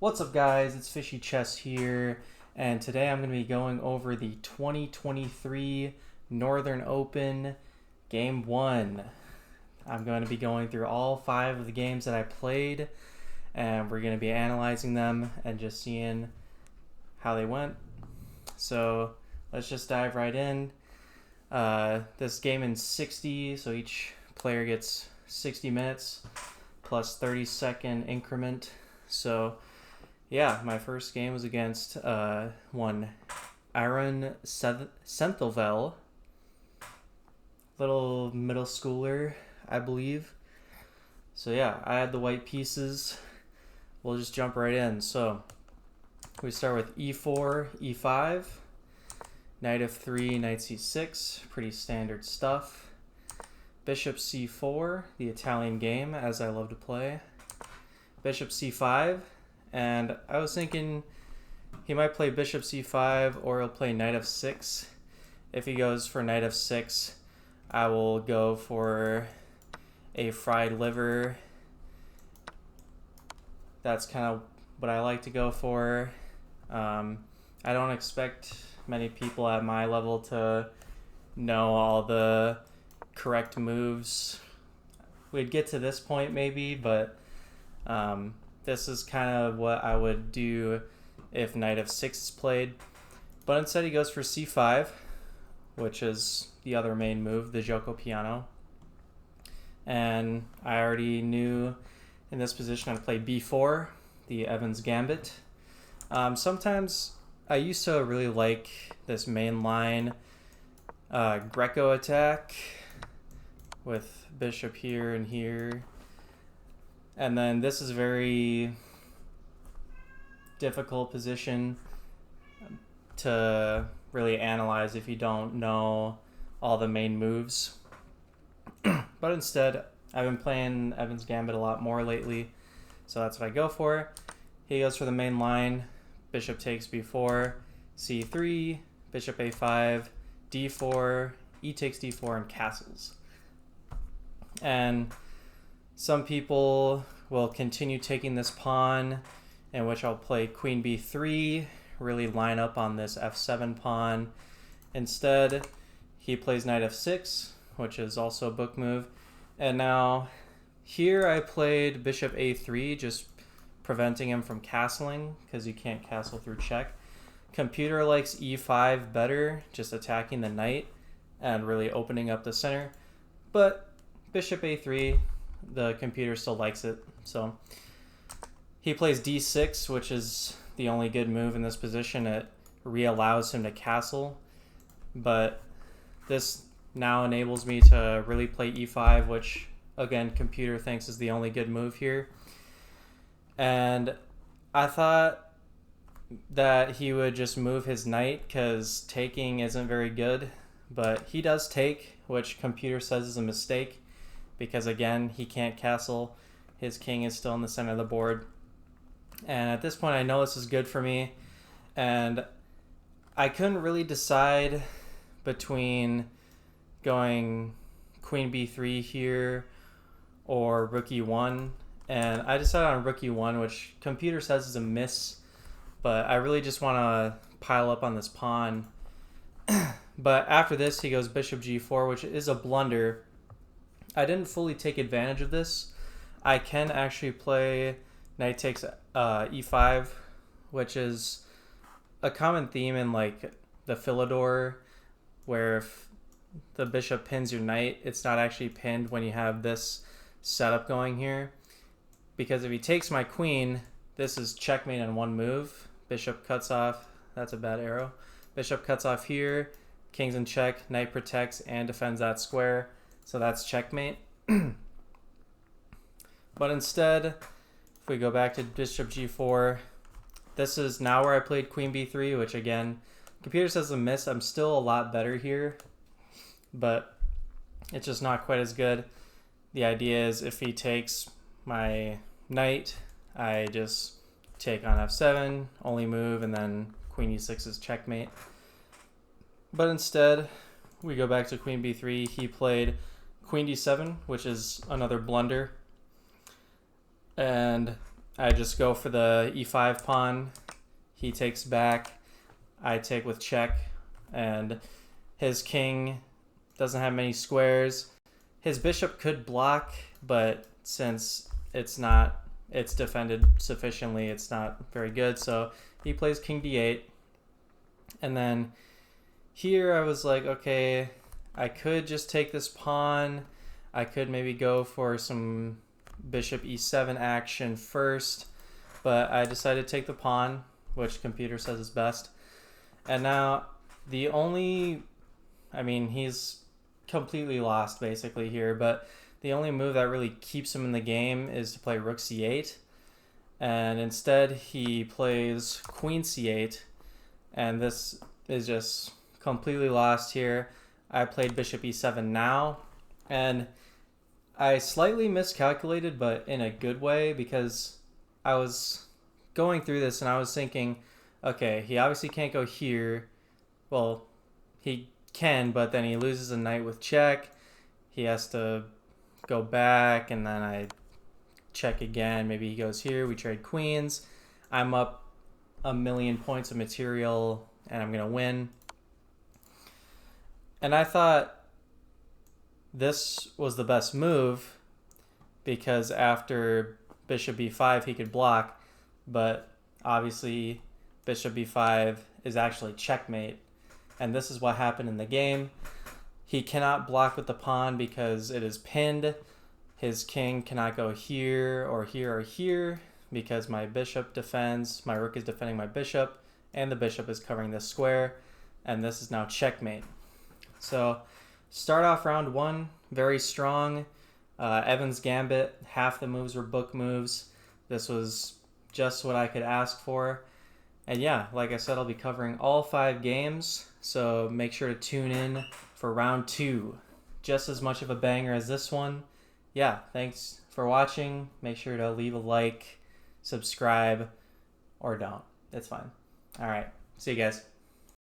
What's up, guys? It's Fishy Chess here, and today I'm going to be going over the 2023 Northern Open Game 1. I'm going to be going through all 5 of the games that I played, and we're going to be analyzing them and just seeing how they went. So let's just dive right in. This game in 60, so each player gets 60 minutes plus 30-second increment. So yeah, my first game was against one Arun Senthilvel, little middle schooler, I believe. So yeah, I had the white pieces. We'll just jump right in. So we start with e4, e5, knight f3, knight c6, pretty standard stuff. Bishop c4, the Italian game, as I love to play. Bishop c5. And I was thinking he might play bishop c5 or he'll play knight f6. If he goes for knight f6, I will go for a fried liver. That's kind of what I like to go for. I don't expect many people at my level to know all the correct moves. We'd get to this point maybe, but this is kind of what I would do if knight f6 is played. But instead he goes for c5, which is the other main move, the gioco piano. And I already knew in this position I'd play b4, the Evans gambit. Sometimes I used to really like this main line Greco attack with bishop here and here. And then this is a very difficult position to really analyze if you don't know all the main moves. But instead, I've been playing Evans Gambit a lot more lately, so that's what I go for. He goes for the main line, bishop takes b4, c3, bishop a5, d4, e takes d4, and castles. And some people will continue taking this pawn, in which I'll play queen b3, really line up on this f7 pawn. Instead, he plays knight f6, which is also a book move. And now, here I played bishop a3, just preventing him from castling, because you can't castle through check. Computer likes e5 better, just attacking the knight and really opening up the center. But bishop a3, the computer still likes it. So he plays d6, which is the only good move in this position. It re-allows him to castle, but this now enables me to really play e5, which again computer thinks is the only good move here. And I thought that he would just move his knight because taking isn't very good, but he does take, which computer says is a mistake, because again he can't castle. His king is still in the center of the board, and at this point I know this is good for me, and I couldn't really decide between going queen b3 here or rook e1, and I decided on rook e1, which computer says is a miss, but I really just want to pile up on this pawn. But after this he goes bishop g4, which is a blunder. I didn't fully take advantage of this. I can actually play knight takes e5, which is a common theme in like the Philidor, where if the bishop pins your knight, it's not actually pinned when you have this setup going here. Because if he takes my queen, this is checkmate in one move. Bishop cuts off. That's a bad arrow. Bishop cuts off here. King's in check. Knight protects and defends that square. So that's checkmate. But instead, if we go back to bishop g4, this is now where I played queen b3, which again, computer says a miss. I'm still a lot better here, but it's just not quite as good. The idea is if he takes my knight, I just take on f7, only move, and then queen e6 is checkmate. But instead, we go back to queen b3. He played queen d7, which is another blunder. And I just go for the e5 pawn. He takes back. I take with check. And his king doesn't have many squares. His bishop could block, but since it's defended sufficiently, it's not very good. So he plays king d8. And then here I was like, okay, I could just take this pawn. I could maybe go for some bishop e7 action first, but I decided to take the pawn, which computer says is best. And now he's completely lost basically here, but the only move that really keeps him in the game is to play rook c8. And instead he plays queen c8, and this is just completely lost here. I played bishop e7 now, and I slightly miscalculated, but in a good way, because I was going through this and I was thinking, okay, he obviously can't go here. Well, he can, but then he loses a knight with check. He has to go back, and then I check again. Maybe he goes here. We trade queens. I'm up 1,000,000 points of material, and I'm going to win. And I thought this was the best move because after bishop b5 he could block, but obviously bishop b5 is actually checkmate, and this is what happened in the game. He cannot block with the pawn because it is pinned. His king cannot go here or here or here because my bishop defends, my rook is defending my bishop, and the bishop is covering this square, and this is now checkmate. So start off round one, very strong. Evan's Gambit, half the moves were book moves. This was just what I could ask for. And yeah, like I said, I'll be covering all 5 games, so make sure to tune in for round 2. Just as much of a banger as this one. Yeah, thanks for watching. Make sure to leave a like, subscribe, or don't. It's fine. All right, see you guys.